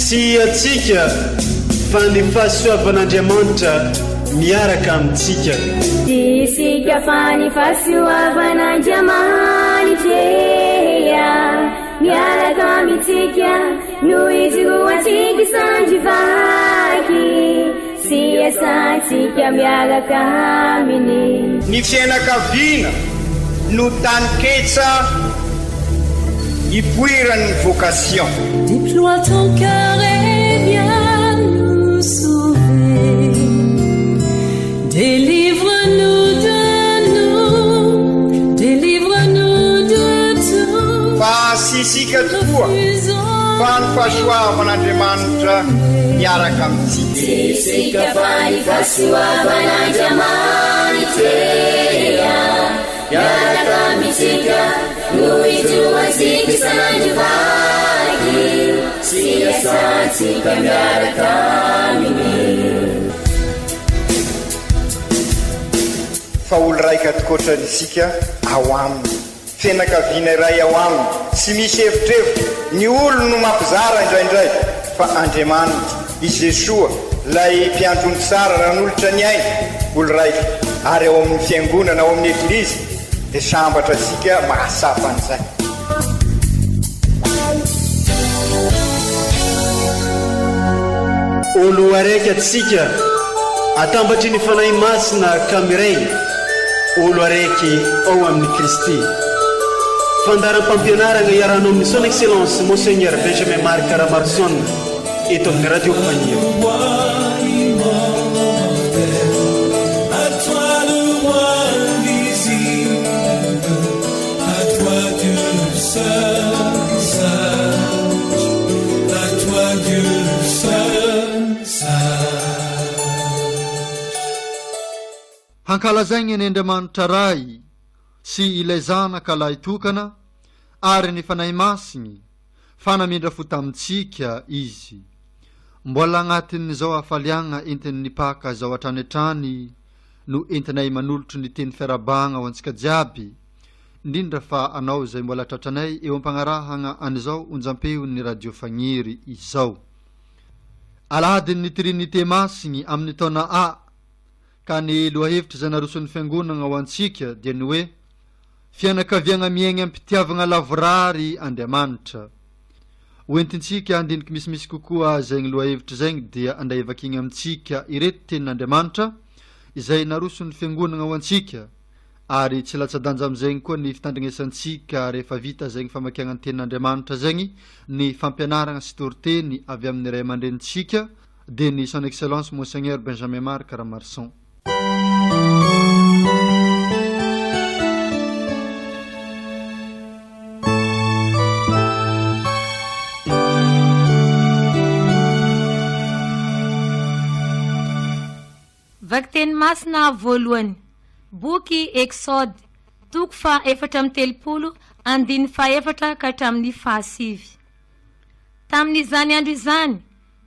Tsy atsika fa ny fahasoavan'Andriamanitra miaraka amintsika. Isika fa ny fahasoavan'Andriamanitra miaraka amintsika no izoatsika sandrivaky sy asantsika miaraka aminy. Ny fianakaviana no taniketsa ipoiran'ny vocation. Déploie ton cœur et viens nous sauver. Délivre-nous de tout. Fa sisika tokoa fa ny fahasoavan'Andriamanitra miaraka amintsika. Sisika fa ny fahasoavan'Andriamanitra miaraka amintsika no izoatsika sandrivaky sy asantsika miaraka aminy. Fa olo raika atokotran'isika ao aminy, fianakaviana iray ao aminy, tsy misy hevitrevitra. Ny olo no mampizara indraindray, fa Andriamanitra i Jesoa lay mpiandrony tsara ranolotra ny aina, olo raika. Ary ao amin'ny fiangonana, ao amin'ny eglizy dia sambatra asika mahasapa an'izay. Olo araiky atsika atambatry ny fanahy masina ka miray, olo araiky ao amin'ny Kristy. Fandaram-pampianarana iarahanao amin'ny son excellence Monseigneur Benjamin Marc Caramarson eto amin'ny radio Fania. Hankalazaigny ny Andriamanitra ray sy ilay zanaka lahy tokana ary ny fanahy masiny fanamindra fo tamintsika izy. Mbola agnatin'izao hafaliagna entiny nipaka zao hatrany hatrany no entinay manolotry ny teny fiarabagna ho antsika jiaby, indrindra fa anao zay mbola tratranay eo ampanarahagna an'izao onjam-peo ny radio Fagniry izao. Aladin'ny trinité masiny amin'ny taona A ka ny lohahevitra zay naroson'ny fiangonana ho antsika dia ny hoe fianakaviagna miaigny ampitiavagna lavorary Andriamanitra. Hoentintsika andiniky misimisy kokoa zaigny lohahevitra zaigny dia anday vakigny amintsika ireto tenin'Andriamanitra izay naroson'ny fiangonana ho antsika, ary tsy latsa-danja amin'izagny koa ny fitandrignesantsika rehefa vita zaigny famakiagna ny tenin'Andriamanitra zaigny ny fampianarana sy toriteny avy amin'ny ray aman-drenitsika dia ny son excellence Monseigneur Benjamin Marc Caramarson. Vakteny masina voalohany, boky Exode, toko fa 4 andiny fa 4 ka hatramin'ny fa 5. Tamin'izany andro izany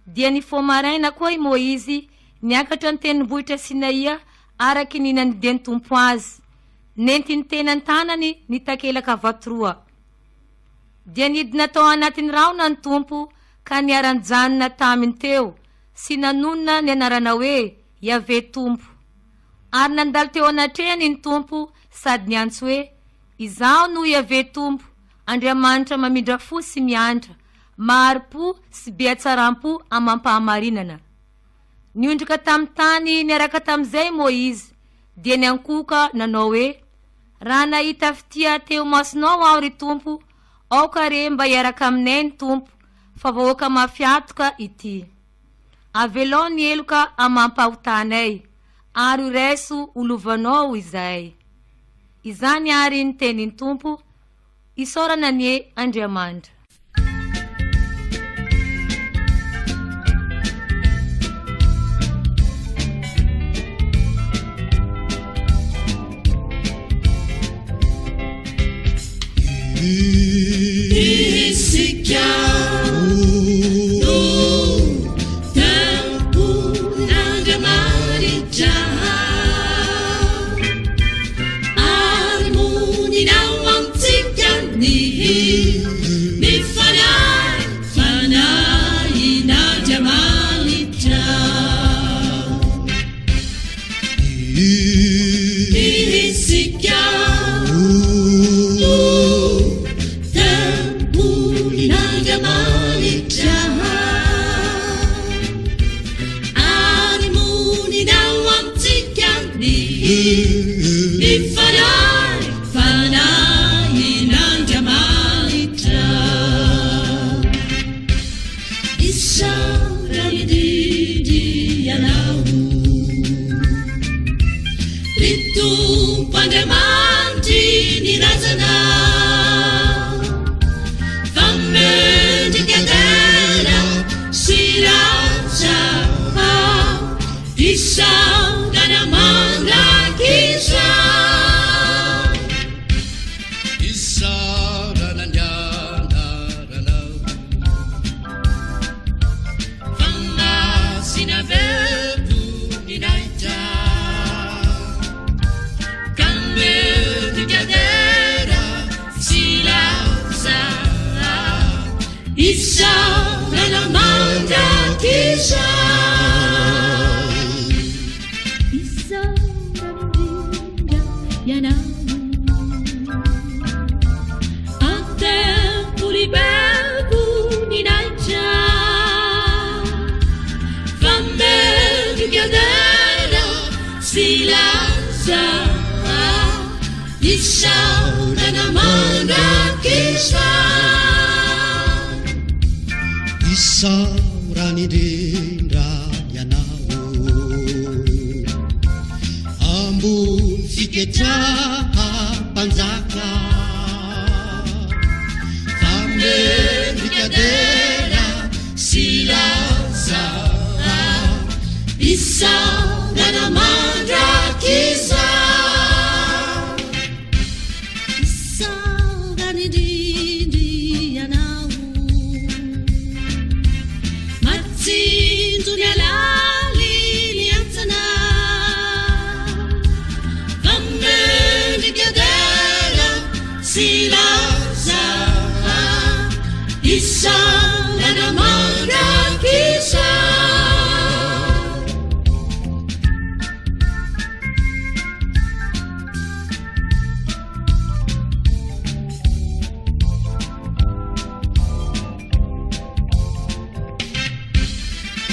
dia nifo maraina koa i Moizy niakatra ny tendrombohitra Sinaia araky ny nandiany tompo azy, nentiny teny an-tanany ny takelaka vatoroa. Dia nidina tao anatin'ny raona ny tompo ka niaran-janona taminy teo sy nanonona ny anarana hoe Yahvé tompo. Ary nandalo teo anatrehany ny tompo sady niantso hoe izaho no Yahvé tompo, Andriamanitra mamindra fo sy miandra, mahari-po sy behatsaram-po amampahamarinana. Niondrika tamin'ny tany niaraka tamin'izay Moizy dia niankoka nanao hoe raha nahita fitia teo masonao aho ry tompo, aoka re mba hiaraka aminay ny tompo, fa vahoaka mafiatoka ity. Avelao ny eloka amampahotanay, ary reso olovanao izay. Izany ary ny tenin'ny tompo, isaorana ny Andriamanitra. Ni fanai nifanani fanani nanjamalitra isaurany didi yanao litumpandramanitry ni razana famendrikadera siratsa isaurana mandrakisa isaurana nyandarana famasina vetu ninaita kamendrikadera silatsa isaurana mandrakisa Silanza isaurana mandrakisa isaurany indrindra ianao ambony fiketraha mpanjaka famendrikadera silanza isaurana mandrakisa isaurany indrindry ianao matsinjo ny alali liantsana famendrikadera silanza isaurana mandrakisa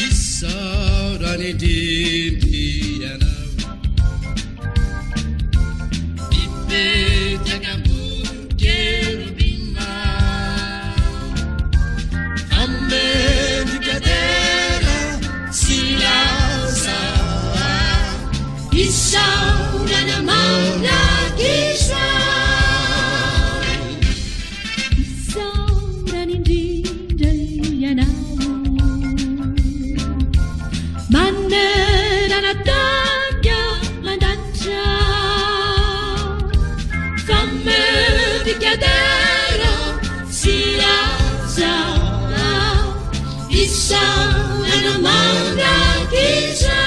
isaurany indrindry ianao mipetraka ambony kerubina famendrikadera silanza isaurana mandrakisa isaurany indrindra ianao manerana tanga mandatra famendrikadera silanza isaurana mandrakisa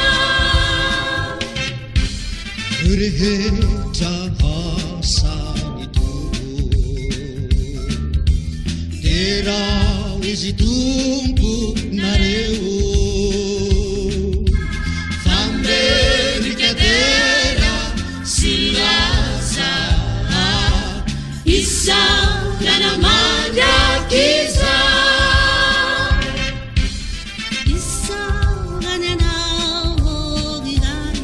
rehetra hasany tombo derao izy tombo nareo famendrikadera silanza isaurana mandrakisa isaurany anao iray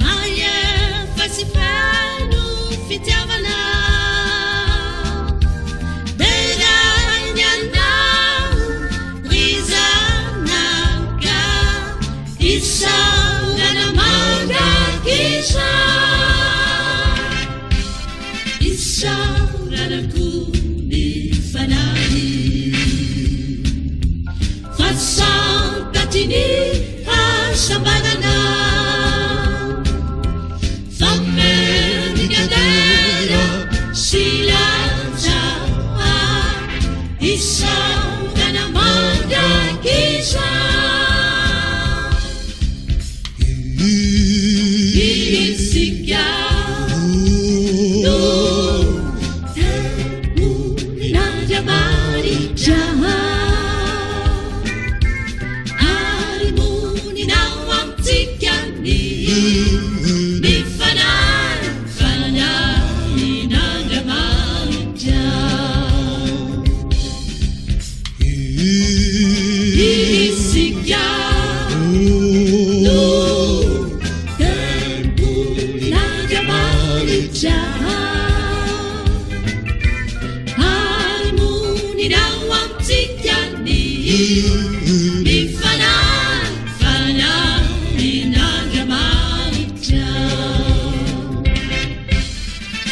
mahefa sy feno fitiavana derainy anao rizanaka isaurana mandrakisa isauranaku ny fanany fasantatry ny hasambanana famendrikadera silanza isaurana mandrakisa isika nanjamaritra arimony nao amitsika ny mifanany fanany nanjamaritra isika no tempo maritra harmoninao amintsika ny fanahin'Andriamanitra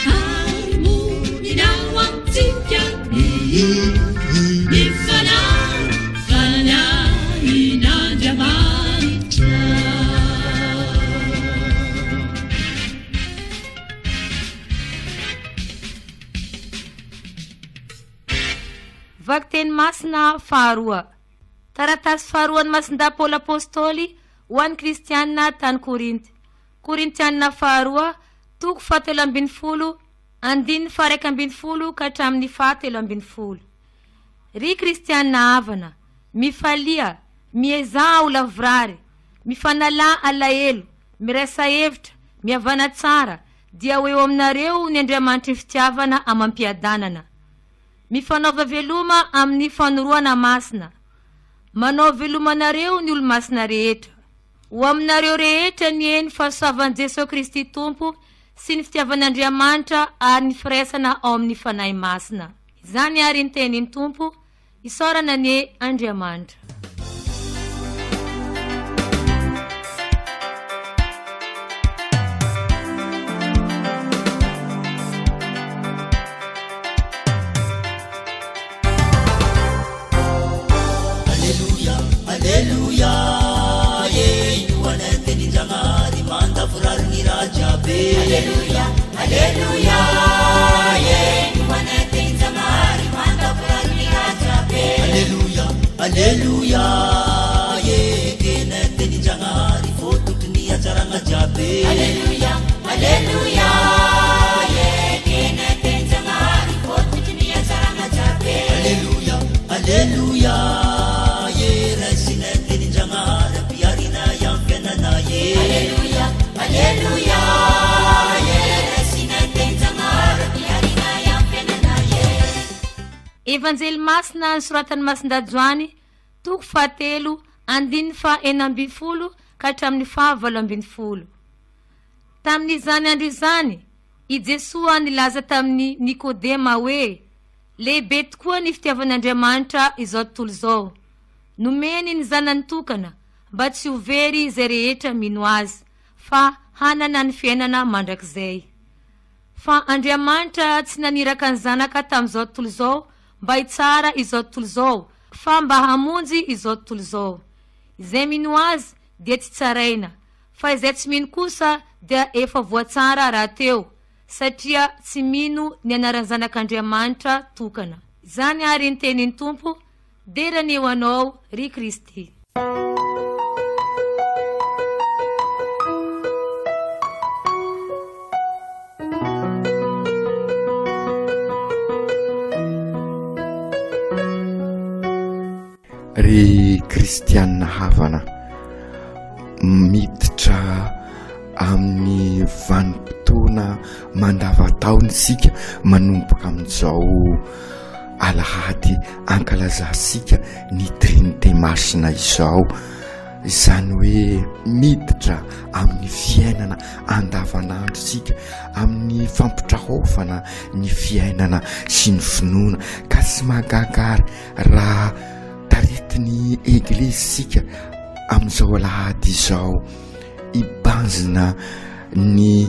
harmoninao amintsika ny fanahin'Andriamanitra. Vaky teny masina faharoa. Taratasy faharoan'ny masinda Paoly apôstôly ho an'ny kristianina tany Korinty. Korintianina faharoa toko 17 andiny 1:12 ka hatramin'ny 7:12. Ry kristianina havana, mifalia, miezah ho lavrary, mifanalà alahelo, mirasa hevitra, mihavana tsara, dia ho eo aminareo ny Andriamanitry ny fitiavana amam-piadanana. Mifanaova veloma amin'ny fanoroana masina. Manao velomanareo ny olo-masina rehetra. Ho aminareo rehetra ny eny fahasoavan'i Jesosy Kristy Tompo sy ny fitiavan'Andriamanitra ary ny firaisana ao amin'ny fanahy masina. Izany ary ny tenin'ny Tompo, isaorana ny Andriamanitra. Alleluia, teninjanari manda furarni raja be. Alleluia, alleluia, teninjanari manda furarni raja be. Alleluia, alleluia, teninjanari foto tuni ajaranga jabe. Alleluia, alleluia, teninjanari foto tuni ajaranga jabe. Alleluia, alleluia. Alleluia, alleluia, Evanjely masina ny soratan'ny masinda Joany toko 7 andiny 9 ka hatramin'ny 12. Tamin'izany andro izany, i Jesosy nilaza tamin'ny Nikodema hoe, lehibe tokoa ny fitiavan'Andriamanitra izao tontolo izao. Nomeny ny zanany tokana mba tsy ho very izay rehetra mino azy, fa hanana ny fiainana mandrakizay. Fa Andriamanitra tsy naniraka ny zanaka tamin'izao tontolo izao mba hitsara izao tontolo izao, fa mba hamonjy izao tontolo izao. Izay mino azy dia tsy tsaraina, fa izay tsy mino kosa dia efa voatsara rahateo, satria tsy mino ny anaran'ny zanak'Andriamanitra tokana. Izany ary ny tenin'ny Tompo, derany eo anao ry Kristy. Ry kristianina havana, miditra amin'ny vanim-potoana mandavataona isika manomboka amin'izao alahady ankalazasika ny trinité masina izao. Izany hoe miditra amin'ny fiainana andavanandro sika, amin'ny fampitrahofana ny fiainana sy ny finoana, ka tsy mahagagary raha taretiny eglizy sika amin'izao alahady izao ibanjina ny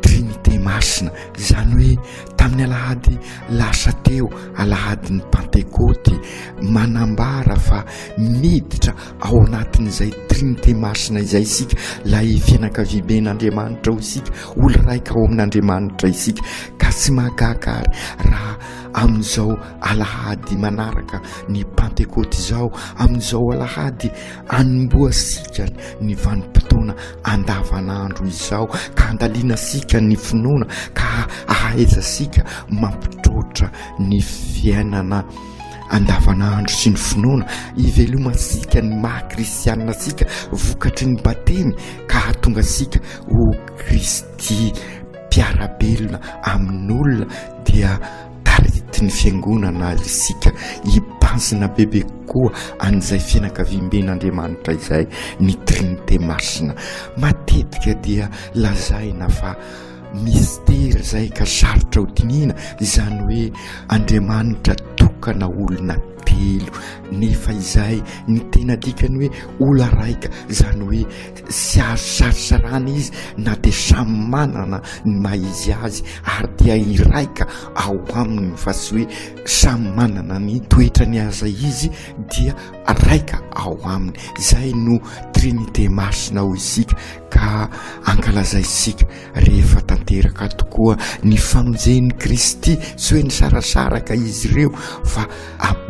trinité masina. Izany hoe tamin'ny alahady lasa teo, alahady ny Pentekoty, manambara fa miditra ao anatin'izay trinité masina izay isika, lay fianakaviben'Andriamanitra ho isika, olo raika ao amin'Andriamanitra isika, ka tsy mahagagary raha amin'izao alahady manaraka ny Pentekoty izao, amin'izao alahady anomboasika ny vanim-potoana andavanandro izao, ka andaliana sika ny finoana, ka ahaizasika mampitrotra ny fiainana andavanandro sy ny finoana, ivelomasika ny maha-kristianina sika vokatry ny batemy, ka hatonga sika ho Kristy mpiarabelona amin'olona, dia taretiny fiangonana isika ibanjina bebe koa an'izay fianakaviamben'Andriamanitra izay, ny trinité masina. Matetika dia lazaina fa mistera zay ka sarotra ho dinina izany hoe Andriamanitra tokana olona telo nefa izay ny tena dikany hoe ola raika zany hoe sy azo sarosarana izy na de samy manana ny maha izy azy ary dia iraika ao aminy fa sy hoe samy manana ny toetra ny aza izy dia raika ao aminy. Zay no trinité masina ho isika ka ankalazay isika rehefa tanteraka tokoa ny famonjen'ny Kristy sy hoe ny sarasaraka izy ireo fa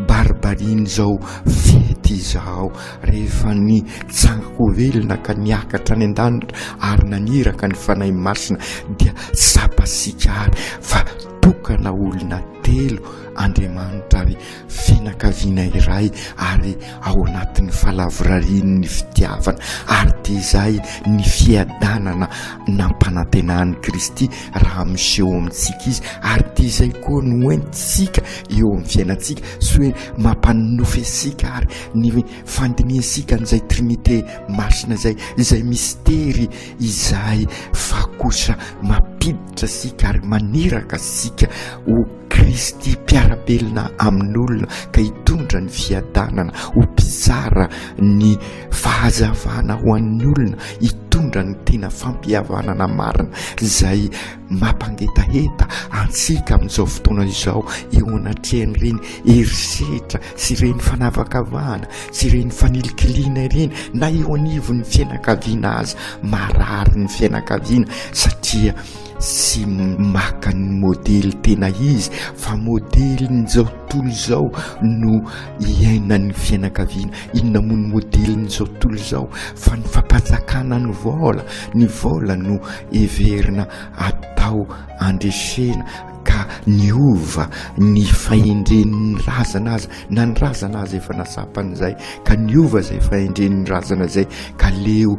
barbariny zao fety izao rehefa ny tsangako velona ka niakatra ny an-danitra ary naniraka ny fanahy masina dia sapasika ary fa tokana olona telo Andriamanitra ary fianakaviana iray ary ao anatin'ny falavorariany ny fitiavana ary dia izay ny fiadanana nampanantenan'ny Kristy raha miseho amintsika izy ary dia izay koa no entsika eo amin'ny fiainantsika sy hoe mampanofy asika ary ny fandiniasika n'izay trinité masina izay mistery izay fa kosa mampiditra asika ary maniraka asika ho Kristy piarabelona amin'olona ka hitondra ny fiadanana ho mpizara ny fahazavana ho an'ny olona hitondra ny tena fampihavanana marina izay mampangetaheta antsika amin'izao fotoana izao eo anatrehany ireny herisetra sy ireny fanavakavahana sy ireny fanilikiliana ireny na eo anivon'ny fianakaviana azy marary ny fianakaviana satria sy maka ny modely tena izy fa modely n'izao tontolo izao no iainan'ny fianakaviana. Inona moa ny modely n'izao tontolo izao fa ny fampanjakana ny vola no everina atao andresena ka niova ny fahendren'ny razana azy na ny razana azy efa nasapan'izay ka niova zay fahendren'ny razana zay ka leo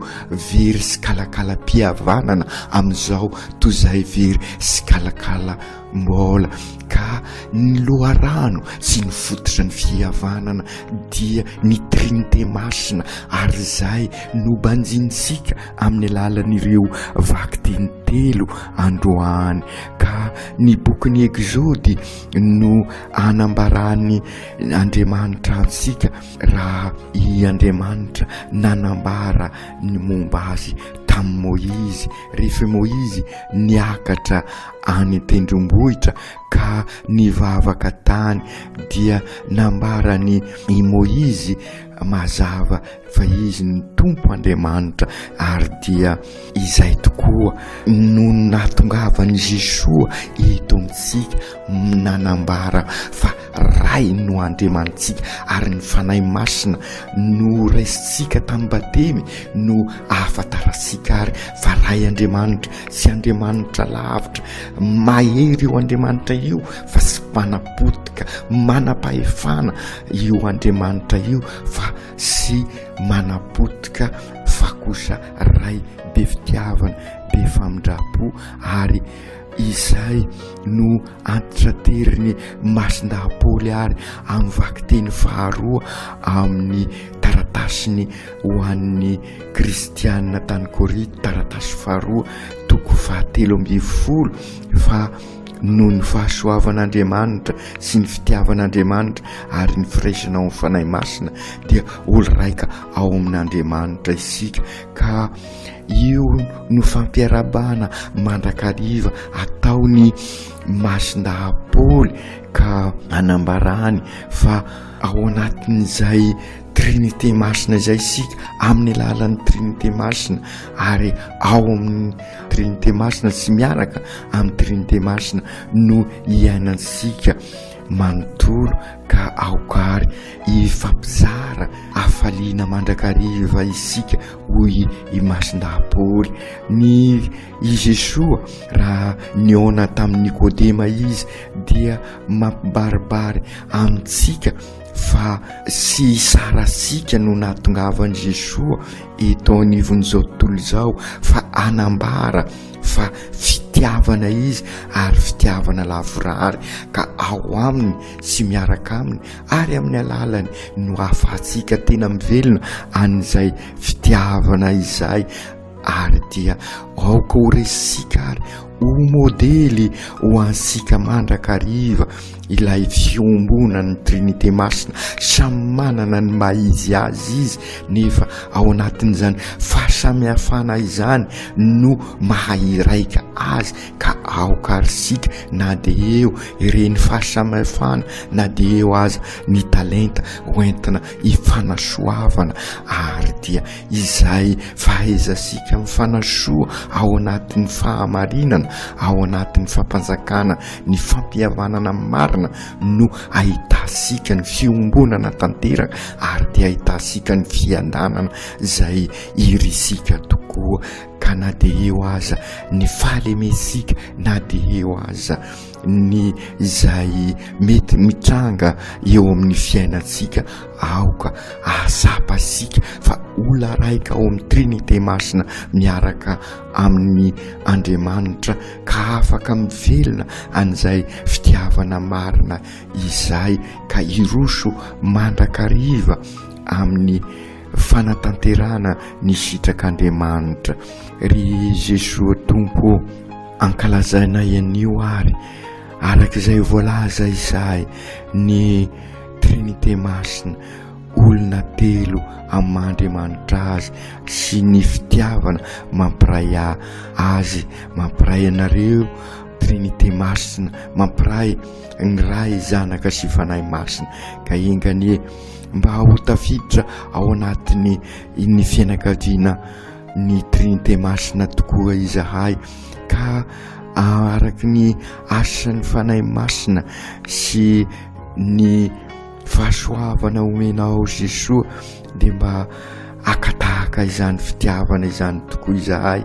very sy kalakala-pihavanana amin'izao toy izay very sy kalakala mbola ka ny loharano sy ny fototra ny fihavanana dia ny trinité masina ary zay no banjintsika amin'ny alalan'ireo vaky teny telo androany ka ny bokin'ny Exode no anambarany Andriamanitra antsika raha i Andriamanitra nanambara ny momba azy tamin'i Moizy rehefa Moizy niakatra any tendrombohitra ka nivavaka tany dia nambarany i Moizy mazava fa izy ny tompo Andriamanitra ary dia izay tokoa no natongavany Jesoa eto amintsika nanambara fa ray no Andriamanitsika ary ny fanahy masina no raisitsika tamin'ny batemy no ahafantarasika ary fa ray Andriamanitra sy Andriamanitra lavitra mahery io Andriamanitra io fa sy manapotika manam-pahefana io Andriamanitra io fa sy manapotika fa kosa ray be fitiavana be famindrapo ary izay no antitra teriny masin-dahapoly ary amin'ny vaky teny faharoa amin'ny taratasiny ho an'ny kristianina tany Korinto taratasy faharoa toko 7:10 fa noho ny fahasoavan'Andriamanitra sy ny fitiavan'Andriamanitra ary ny firaisana ao amin'ny fanahy masina dia olo raika ao amin'Andriamanitra isika ka io no fampiarabana mandrakariva ataony masin-dahapoly ka anambarany fa ao anatin'izay trinité masina izay isika amin'ny alalan'ny trinité masina ary ao amin'ny trinité masina sy miaraka amin'ny trinité masina no iainansika manontolo ka aokary ifampizara afaliana mandrakariva isika hoy i masin-dahapoly ny i Jesoa raha niona tamin'ny Nikodema izy dia mampibaribary amintsika fa sy sarasika no natongavany Jesoa eto anivon'izao tontolo izao fa anambara fa fitiavana izy ary fitiavana lavorary ka ao aminy sy miaraka aminy ary amin'ny alalany no ahafahantsika tena mivelona an'izay fitiavana izay ary dia aoka ho resisika ary ho modely ho ansika mandrakariva ilay fiombonany trinité masina samy manana ny maizy azy izy nefa ao anatin'izany fahasamihafana izany no mahairaika azy ka aokarisika na de eo ireny fahasamihafana na de eo aza ny talenta hoentina ifanasoavana ary dia izay fahaizasika mifanasoa ao anatin'ny fahamarinana ao anatin'ny fampanjakana ny fampihavanana marina no ahitasika ny fiombonana tanteraka ary dia ahitasika ny fiandanana zay irisika tokoa ka na de eo aza ny fahalemesika na de eo aza ny zay mety mitranga eo amin'ny fiainatsika aoka asapasika fa olona raika ao amin'ny trinité masina miaraka amin'ny Andriamanitra ka afaka mivelona an'izay fitiavana marina izay ka iroso mandrakariva amin'ny fanatanterana ny sitrak'Andriamanitra. Ry Jesoa Tompo ankalazaina ianio ary arak'izay voalaza izay ny trinité masina olona telo amin'Andriamanitra azy sy ny fitiavana mampiray azy mampiray anareo trinité masina mampiray ny ray zanaka sy fanahy masina ka ingany mba ho tafiditra ao anatiny ny fianakaviana ny trinité masina tokoa izahay ka araky ny asan'ny fanahy masina sy ny fahasoavana omenao Jesoa de mba akatahaka izany fitiavana izany tokoa izahay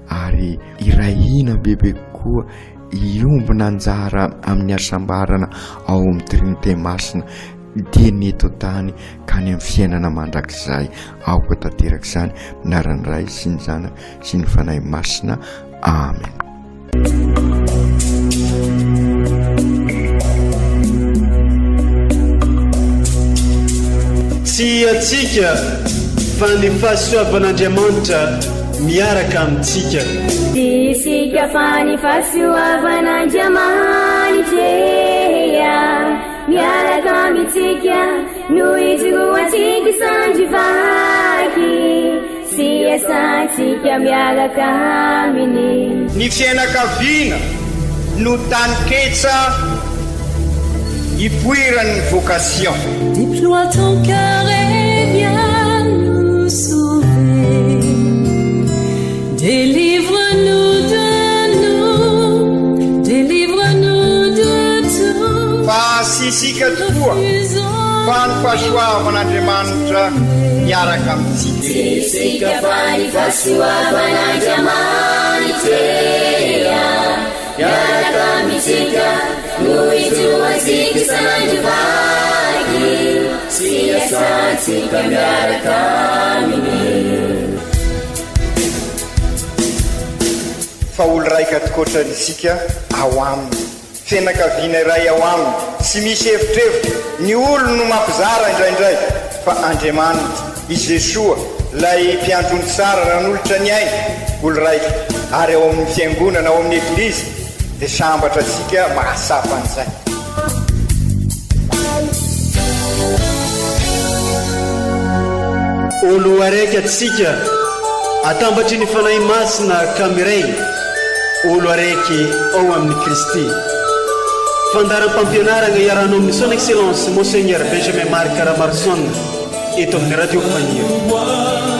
ary irahina bebe koa iombona anjara amin'ny asambarana ao amin'ny trinité masina dia ny eto tany ka ny amin'ny fiainana mandrakizay aoka tanteraka izany minarany ray sy ny zanaka sy ny fanahy masina. Amen. Tsy atsika fa ny fahasoavan'Andriamanitra miaraka amintsika. Tsy isika fa ny fahasoavan'Andriamanitra miaraka amintsika no itroatsika sandrivaky sy asantsika miaraka aminy. Ny fianakaviana no taniketsa ipoiran'ny vocation. Déploie ton cœur et viens nous sauver. Délivre-nous de nous, délivre-nous de tout. Fa sisika tokoa fa ny fahasoavan'Andriamanitra miaraka amintsika. Sisika fa ny fahasoavan'Andriamanitra miaraka amintsika no itroatsika sandrivaky sy asantsika miaraka aminy. Fa olo raika tokoatranisika ao aminy fianakaviana iray ao aminy sy misy hevitrevitra ny olo no mampizara indraindray fa Andriamanitra i Jesoa lay mpiandrony tsara ranolotra ny aina olo raika ary ao amin'ny fiangonana ao amin'ny eglizy dia sambatra atsika mahasapa an'izay. Olo araiky atsika atambatry ny fanahy masina kamiray olo araiky ao amin'ny Kristy. Fandaram-pampianarana iaranao amin'ny son excellence Monseigneur Benjamin Marc Caramarson eto amin'ny radio Fania.